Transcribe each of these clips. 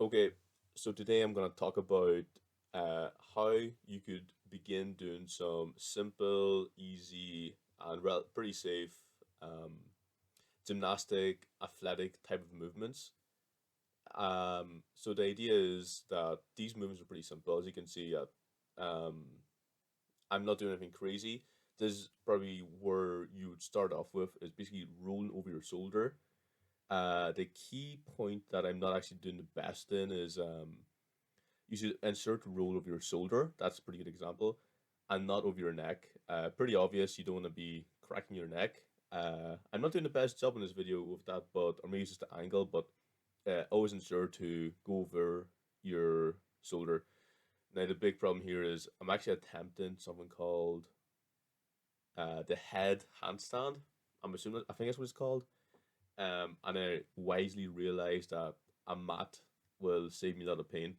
Okay, so today I'm gonna talk about how you could begin doing some simple, easy, and pretty safe um, gymnastic, athletic type of movements. So the idea is that these movements are pretty simple. As you can see, I'm not doing anything crazy. This is probably where you would start off with is basically rolling over your shoulder. The key point that I'm not actually doing the best in is you should insert roll over your shoulder. That's a pretty good example, and not over your neck. Pretty obvious. You don't want to be cracking your neck. I'm not doing the best job in this video with that, but or maybe it's just the angle. But always ensure to go over your shoulder. Now the big problem here is I'm actually attempting something called the head handstand. I think that's what it's called. And I wisely realized that a mat will save me a lot of pain.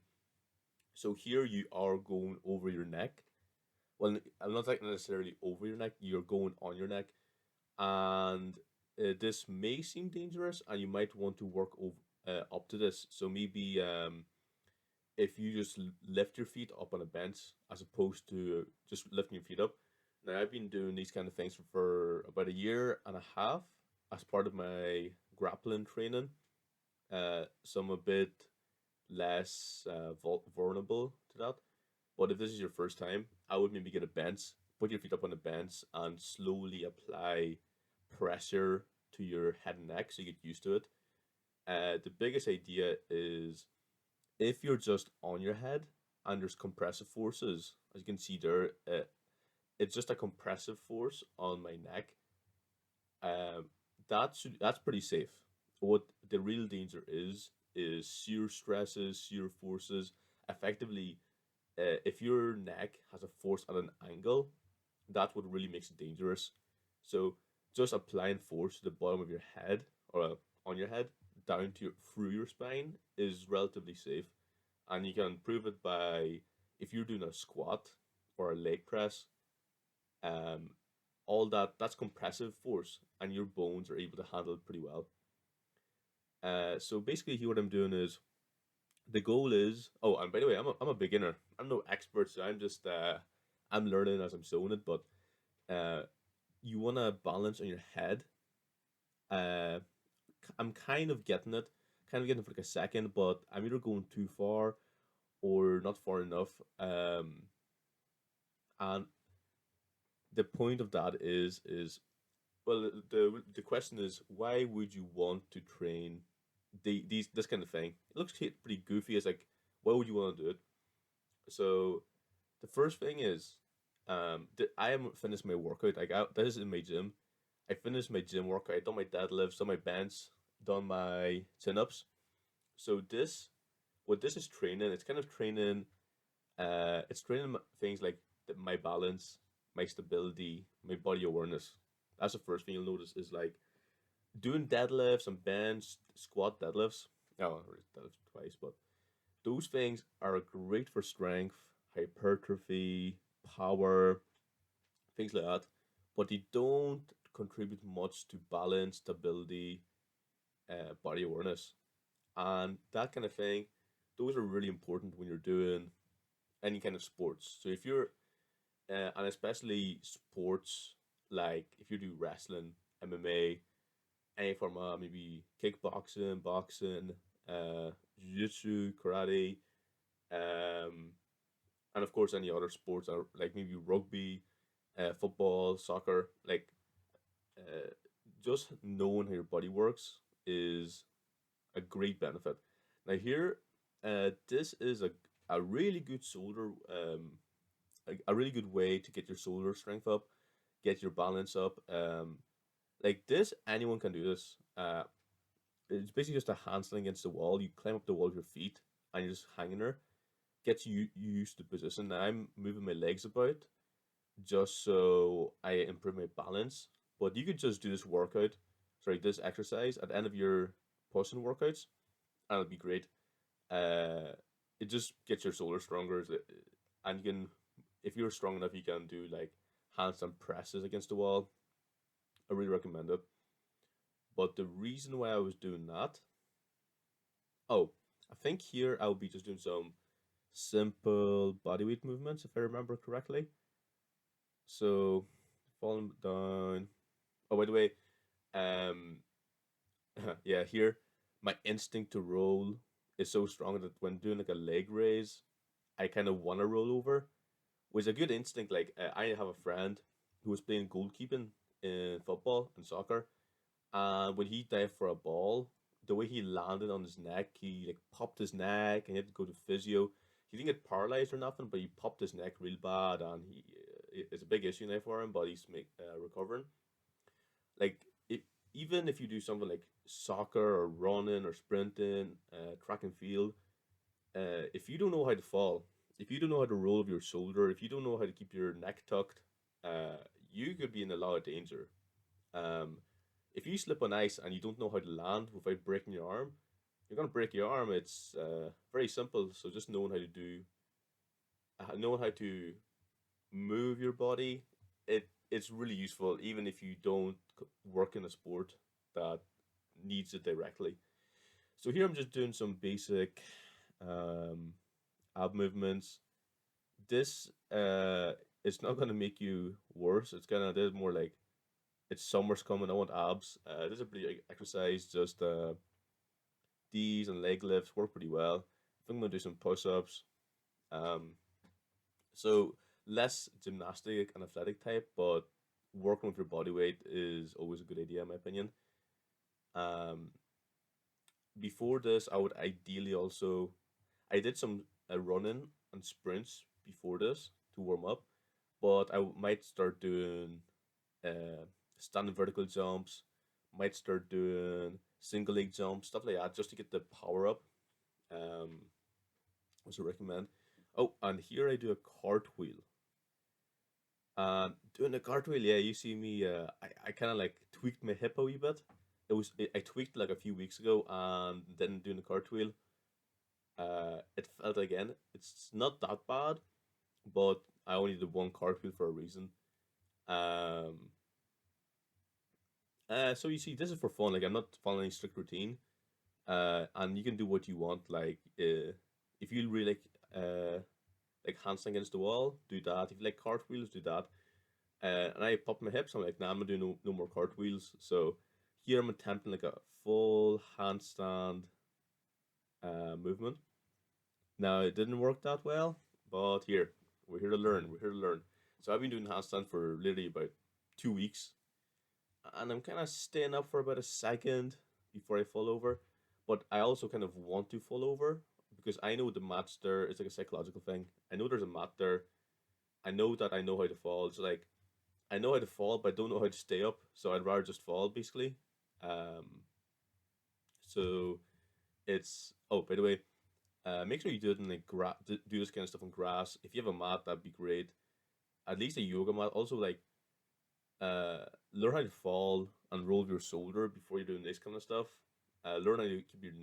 So here you are going over your neck. Well, I'm not like necessarily over your neck. You're going on your neck, and this may seem dangerous, and you might want to work over up to this. So maybe if you just lift your feet up on a bench as opposed to just lifting your feet up. Now I've been doing these kind of things for about a year and a half as part of my grappling training. So I'm a bit less vulnerable to that. But if this is your first time, I would maybe get a bench, put your feet up on the bench, and slowly apply pressure to your head and neck so you get used to it. The biggest idea is if you're just on your head and there's compressive forces, as you can see there, it's just a compressive force on my neck. Um, that's pretty safe. What the real danger is shear stresses, shear forces. Effectively, if your neck has a force at an angle, that's what really makes it dangerous. So just applying force to the bottom of your head or on your head down to through your spine is relatively safe, and you can prove it by if you're doing a squat or a leg press. Um, all that's compressive force, and your bones are able to handle it pretty well. So basically, here what I'm doing is the goal is. Oh, and by the way, I'm a beginner. I'm no expert, so I'm learning as I'm showing it. But uh, you want to balance on your head. Uh, I'm kind of getting it for like a second, but I'm either going too far or not far enough. And the point of that is well, the question is why would you want to train these this kind of thing? It looks pretty goofy. It's like why would you want to do it? So the first thing is, I haven't finished my workout. This is in my gym. I finished my gym workout. I done my deadlifts, done my bench, done my chin ups. So what this is training, it's kind of training. It's training things like my balance, my stability, my body awareness. That's the first thing you'll notice is like doing deadlifts and bench, squat deadlifts. Oh, deadlifts twice, but those things are great for strength, hypertrophy, power, things like that. But they don't contribute much to balance, stability, body awareness, and that kind of thing. Those are really important when you're doing any kind of sports. So if you're, and especially sports like if you do wrestling, MMA, any form of maybe kickboxing, boxing, jiu-jitsu, karate, um, and of course any other sports are like maybe rugby, football, soccer. Like uh, just knowing how your body works is a great benefit. Now here, this is a really good shoulder, a really good way to get your shoulder strength up, get your balance up. Like this, anyone can do this. It's basically just a handstand against the wall. You climb up the wall with your feet, and you're just hanging there. Gets you used to the position. Now I'm moving my legs about just so I improve my balance. But you could just do this exercise at the end of your pushing workouts, and it'll be great. Uh, it just gets your shoulder stronger, and you can, if you're strong enough, you can do like handstand presses against the wall. I really recommend it. But the reason why I was doing that, oh, I think here I'll be just doing some simple bodyweight movements if I remember correctly. So falling down. Oh, by the way, um, yeah, here my instinct to roll is so strong that when doing like a leg raise, I kind of want to roll over. Was a good instinct. Like I have a friend who was playing goalkeeping in football and soccer, and when he dived for a ball, the way he landed on his neck, he like popped his neck and he had to go to physio. He didn't get paralyzed or nothing, but he popped his neck real bad, and it's a big issue now for him. But he's recovering. Like it, even if you do something like soccer or running or sprinting, track and field, if you don't know how to fall, if you don't know how to roll over your shoulder, if you don't know how to keep your neck tucked, uh, you could be in a lot of danger. Um, if you slip on ice and you don't know how to land without breaking your arm, you're gonna break your arm. It's very simple. So just knowing how to move your body, it's really useful, even if you don't work in a sport that needs it directly. So here I'm just doing some basic um, ab movements. This it's not gonna make you worse. It's gonna this is more like it's summer's coming. I want abs. This is a pretty exercise. Just these and leg lifts work pretty well. I think I'm gonna do some push ups. Um, so less gymnastic and athletic type, but working with your body weight is always a good idea in my opinion. Um, Before this, I would ideally also I did some running and sprints before this to warm up, but might start doing uh, standing vertical jumps, might start doing single leg jumps, stuff like that, just to get the power up. Um, which I recommend. Oh, and here I do a cartwheel. And doing a cartwheel, yeah, you see me. I kind of like tweaked my hip a wee bit. I tweaked like a few weeks ago, and then doing the cartwheel. It felt again. It's not that bad, but I only did one cartwheel for a reason. Um, so you see, this is for fun. Like I'm not following any strict routine. And you can do what you want. If you really like handstand against the wall, do that. If you like cartwheels, do that. And I popped my hips. I'm like, nah, I'm not doing no more cartwheels. So here I'm attempting like a full handstand movement. Now it didn't work that well, but here we're here to learn. We're here to learn. So I've been doing handstand for literally about 2 weeks, and I'm kind of staying up for about a second before I fall over. But I also kind of want to fall over because I know the mat's there. It's like a psychological thing. I know there's a mat there. I know that I know how to fall. It's like I know how to fall, but I don't know how to stay up. So I'd rather just fall, basically. Um, so it's oh, by the way, make sure you do it in like do this kind of stuff on grass. If you have a mat, that'd be great. At least a yoga mat. Also, like uh, learn how to fall and roll your shoulder before you're doing this kind of stuff. Learn how to keep your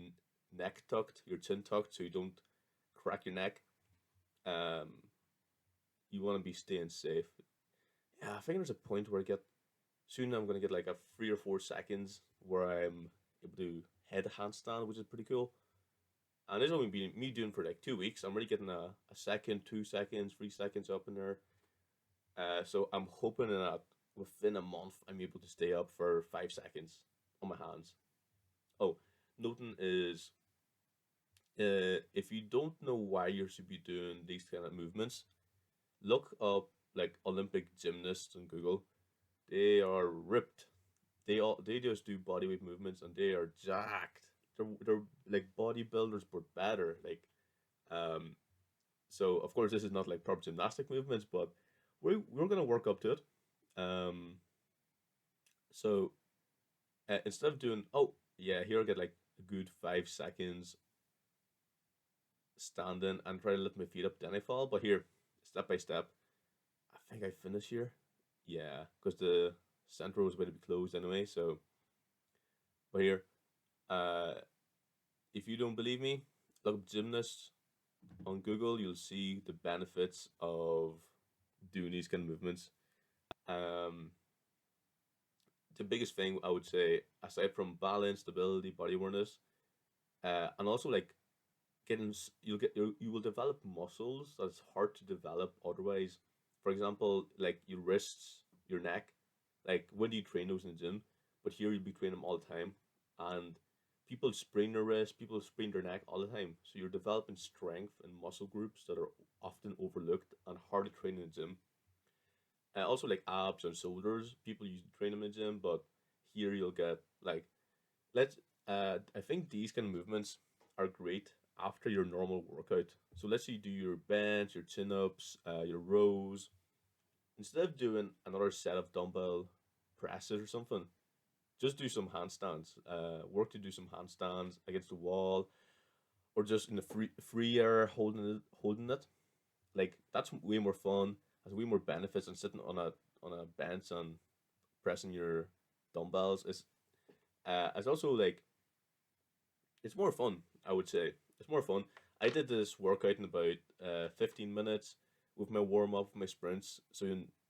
neck tucked, your chin tucked, so you don't crack your neck. Um, you want to be staying safe. Yeah, I think there's a point where I get soon. I'm gonna get like a 3 or 4 seconds where I'm able to head handstand, which is pretty cool. And this only been me doing for like 2 weeks. I'm already getting a second, 2 seconds, 3 seconds up in there. So I'm hoping that within a month I'm able to stay up for 5 seconds on my hands. Oh, noting is if you don't know why you should be doing these kind of movements, look up like Olympic gymnasts on Google. They are ripped. They just do bodyweight movements and they are jacked. They're like bodybuilders but better. Um so of course this is not like proper gymnastic movements, but we're gonna work up to it. Um so instead of doing yeah, here I get like a good 5 seconds standing and try to lift my feet up, then I fall. But here, step by step, I think I finish here. Yeah, because the center was about to be closed anyway. So, but here, uh, if you don't believe me, look up gymnasts on Google. You'll see the benefits of doing these kind of movements. Um, the biggest thing I would say, aside from balance, stability, body awareness, and also like you will develop muscles that's hard to develop otherwise. For example, like your wrists, your neck. Like when do you train those in the gym? But here you'll be training them all the time, and people sprain their wrist, people sprain their neck all the time. So you're developing strength and muscle groups that are often overlooked and hard to train in the gym. And also like abs and shoulders, people usually train them in the gym, but here you'll get like let's I think these kind of movements are great after your normal workout. So let's say you do your bench, your chin ups, your rows. Instead of doing another set of dumbbell presses or something, just do some handstands. Work to do some handstands against the wall, or just in the free air holding it. Like that's way more fun. Has way more benefits than sitting on a bench and pressing your dumbbells. It's also like it's more fun. I would say it's more fun. I did this workout in about 15 minutes with my warm up, my sprints. So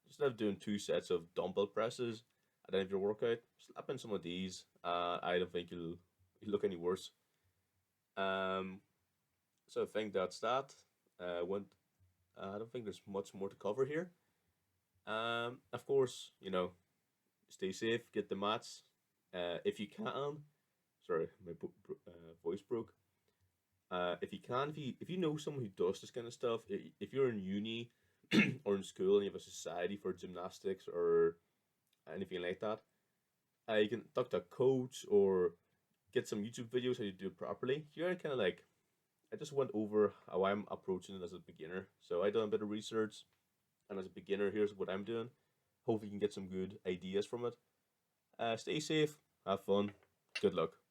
instead of doing two sets of dumbbell presses at the end of your workout, slap in some of these. I don't think you'll look any worse. Um, so I think that's that. Went. I don't think there's much more to cover here. Of course, stay safe, get the mats. If you can, sorry, my voice broke. If you can, if you know someone who does this kind of stuff, if you're in uni or in school and you have a society for gymnastics or anything like that, you can talk to a coach or get some YouTube videos how you do it properly. You're kind of like I just went over how I'm approaching it as a beginner. So I done a bit of research, and as a beginner, here's what I'm doing. Hopefully, you can get some good ideas from it. Stay safe, have fun, good luck.